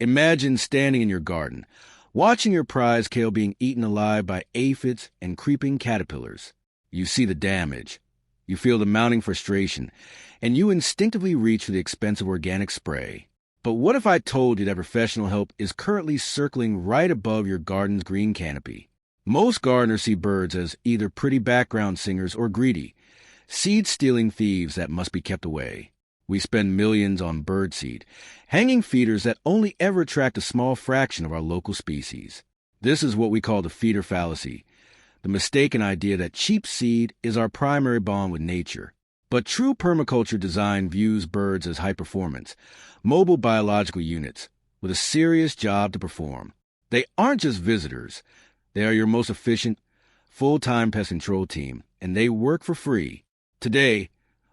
Imagine standing in your garden, watching your prize kale being eaten alive by aphids and creeping caterpillars. You see the damage. You feel the mounting frustration, and you instinctively reach for the expensive organic spray. But what if I told you that professional help is currently circling right above your garden's green canopy? Most gardeners see birds as either pretty background singers or greedy, seed-stealing thieves that must be kept away. We spend millions on birdseed, hanging feeders that only ever attract a small fraction of our local species. This is what we call the feeder fallacy, the mistaken idea that cheap seed is our primary bond with nature. But true permaculture design views birds as high-performance, mobile biological units with a serious job to perform. They aren't just visitors. They are your most efficient, full-time pest control team, and they work for free. Today,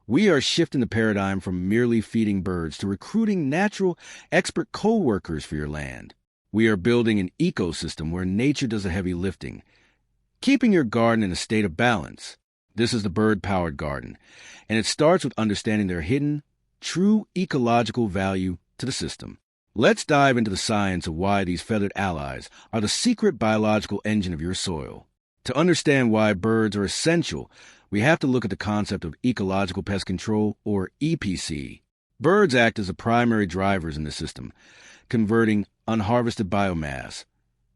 we are shifting the paradigm from merely feeding birds to recruiting natural, expert co-workers for your land. We are building an ecosystem where nature does the heavy lifting, keeping your garden in a state of balance. This is the bird-powered garden, and it starts with understanding their hidden, true ecological value to the system. Let's dive into the science of why these feathered allies are the secret biological engine of your soil. To understand why birds are essential, we have to look at the concept of Ecological Pest Control, or EPC. Birds act as the primary drivers in the system, converting unharvested biomass,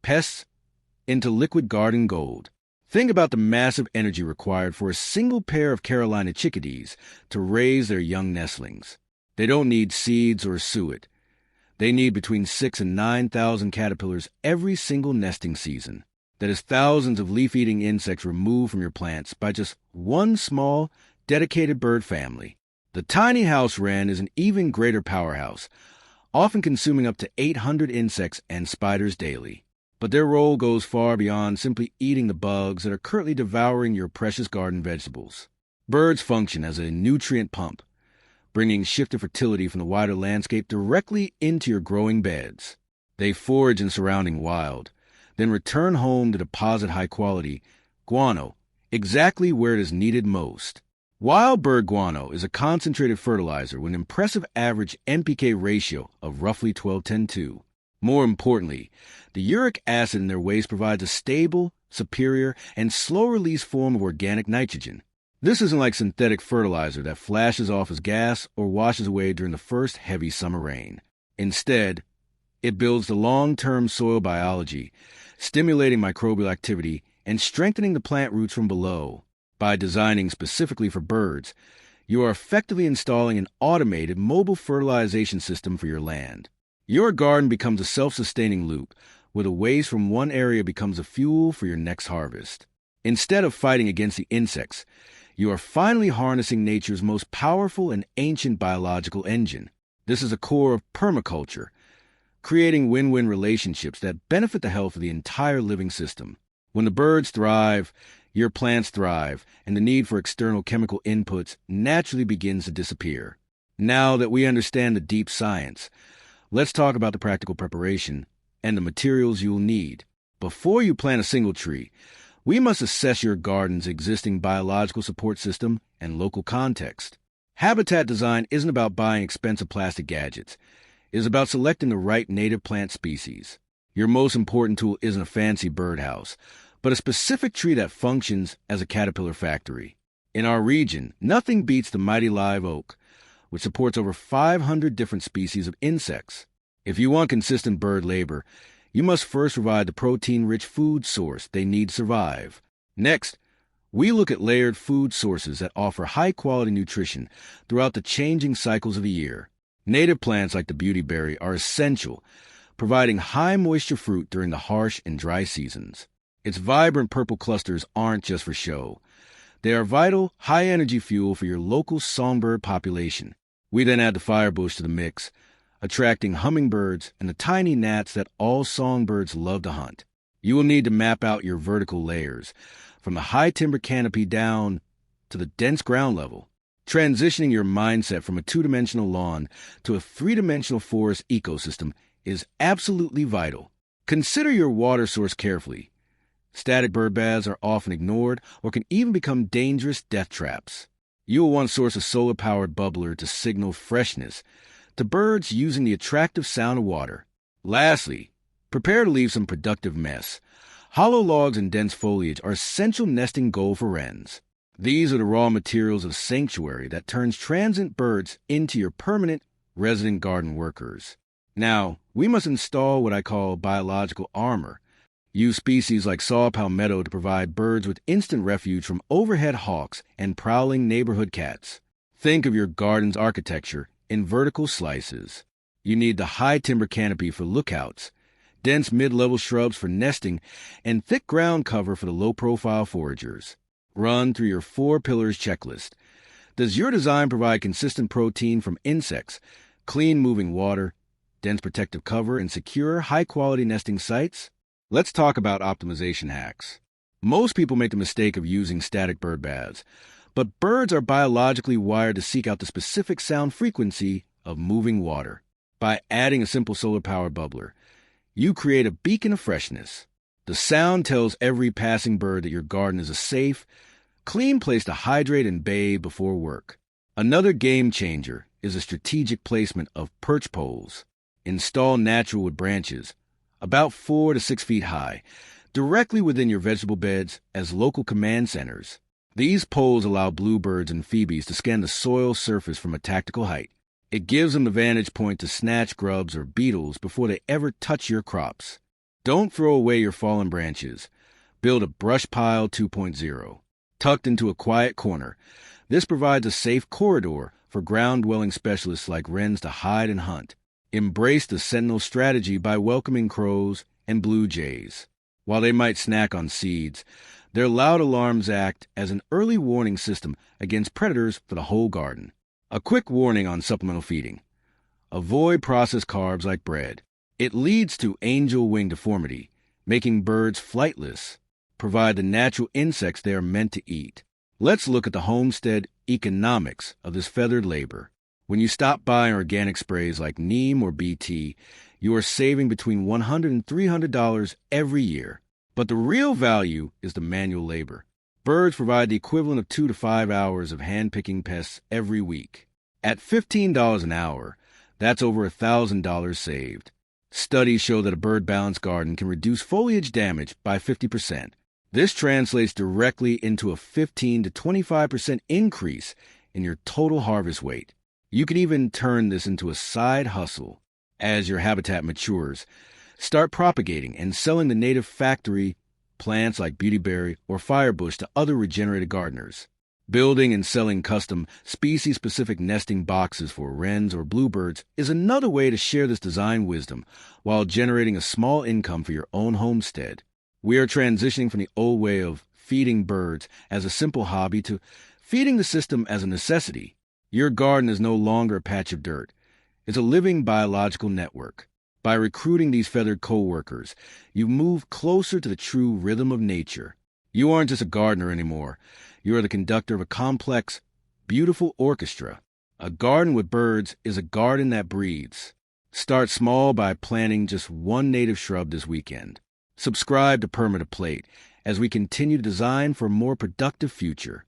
pests, into liquid garden gold. Think about the massive energy required for a single pair of Carolina chickadees to raise their young nestlings. They don't need seeds or suet. They need between 6,000 and 9,000 caterpillars every single nesting season. That is thousands of leaf-eating insects removed from your plants by just one small, dedicated bird family. The tiny house wren is an even greater powerhouse, often consuming up to 800 insects and spiders daily. But their role goes far beyond simply eating the bugs that are currently devouring your precious garden vegetables. Birds function as a nutrient pump, bringing shifted fertility from the wider landscape directly into your growing beds. They forage in surrounding wild, then return home to deposit high-quality guano exactly where it is needed most. Wild bird guano is a concentrated fertilizer with an impressive average NPK ratio of roughly 12:10:2. More importantly, the uric acid in their waste provides a stable, superior, and slow-release form of organic nitrogen. This isn't like synthetic fertilizer that flashes off as gas or washes away during the first heavy summer rain. Instead, it builds the long-term soil biology, stimulating microbial activity and strengthening the plant roots from below. By designing specifically for birds, you are effectively installing an automated mobile fertilization system for your land. Your garden becomes a self-sustaining loop, where the waste from one area becomes a fuel for your next harvest. Instead of fighting against the insects, you are finally harnessing nature's most powerful and ancient biological engine. This is the core of permaculture, creating win-win relationships that benefit the health of the entire living system. When the birds thrive, your plants thrive, and the need for external chemical inputs naturally begins to disappear. Now that we understand the deep science, let's talk about the practical preparation and the materials you'll need. Before you plant a single tree, we must assess your garden's existing biological support system and local context. Habitat design isn't about buying expensive plastic gadgets. It is about selecting the right native plant species. Your most important tool isn't a fancy birdhouse, but a specific tree that functions as a caterpillar factory. In our region, nothing beats the mighty live oak, which supports over 500 different species of insects. If you want consistent bird labor, you must first provide the protein-rich food source they need to survive. Next, we look at layered food sources that offer high-quality nutrition throughout the changing cycles of the year. Native plants like the beautyberry are essential, providing high-moisture fruit during the harsh and dry seasons. Its vibrant purple clusters aren't just for show. They are vital, high-energy fuel for your local songbird population. We then add the firebush to the mix, attracting hummingbirds and the tiny gnats that all songbirds love to hunt. You will need to map out your vertical layers, from the high timber canopy down to the dense ground level. Transitioning your mindset from a two-dimensional lawn to a three-dimensional forest ecosystem is absolutely vital. Consider your water source carefully. Static bird baths are often ignored or can even become dangerous death traps. You will want a source of solar-powered bubbler to signal freshness to birds using the attractive sound of water. Lastly, prepare to leave some productive mess. Hollow logs and dense foliage are essential nesting goal for wrens. These are the raw materials of sanctuary that turns transient birds into your permanent resident garden workers. Now, we must install what I call biological armor. Use species like saw palmetto to provide birds with instant refuge from overhead hawks and prowling neighborhood cats. Think of your garden's architecture in vertical slices. You need the high timber canopy for lookouts, dense mid-level shrubs for nesting, and thick ground cover for the low-profile foragers. Run through your 4 pillars checklist. Does your design provide consistent protein from insects, clean moving water, dense protective cover, and secure, high-quality nesting sites? Let's talk about optimization hacks. Most people make the mistake of using static bird baths, but birds are biologically wired to seek out the specific sound frequency of moving water. By adding a simple solar-powered bubbler, you create a beacon of freshness. The sound tells every passing bird that your garden is a safe, clean place to hydrate and bathe before work. Another game changer is a strategic placement of perch poles. Install natural wood branches, about 4 to 6 feet high, directly within your vegetable beds as local command centers. These poles allow bluebirds and phoebes to scan the soil surface from a tactical height. It gives them the vantage point to snatch grubs or beetles before they ever touch your crops. Don't throw away your fallen branches. Build a brush pile 2.0. Tucked into a quiet corner, this provides a safe corridor for ground-dwelling specialists like wrens to hide and hunt. Embrace the Sentinel strategy by welcoming crows and blue jays. While they might snack on seeds, their loud alarms act as an early warning system against predators for the whole garden. A quick warning on supplemental feeding. Avoid processed carbs like bread. It leads to angel wing deformity, making birds flightless. Provide the natural insects they are meant to eat. Let's look at the homestead economics of this feathered labor. When you stop buying organic sprays like neem or BT, you are saving between $100 and $300 every year. But the real value is the manual labor. Birds provide the equivalent of 2 to 5 hours of hand-picking pests every week. At $15 an hour, that's over $1,000 saved. Studies show that a bird-balanced garden can reduce foliage damage by 50%. This translates directly into a 15 to 25% increase in your total harvest weight. You can even turn this into a side hustle. As your habitat matures, start propagating and selling the native factory plants like beautyberry or firebush to other regenerated gardeners. Building and selling custom, species-specific nesting boxes for wrens or bluebirds is another way to share this design wisdom while generating a small income for your own homestead. We are transitioning from the old way of feeding birds as a simple hobby to feeding the system as a necessity. Your garden is no longer a patch of dirt. It's a living biological network. By recruiting these feathered co-workers, you move closer to the true rhythm of nature. You aren't just a gardener anymore. You are the conductor of a complex, beautiful orchestra. A garden with birds is a garden that breathes. Start small by planting just 1 native shrub this weekend. Subscribe to Perma to Plate as we continue to design for a more productive future.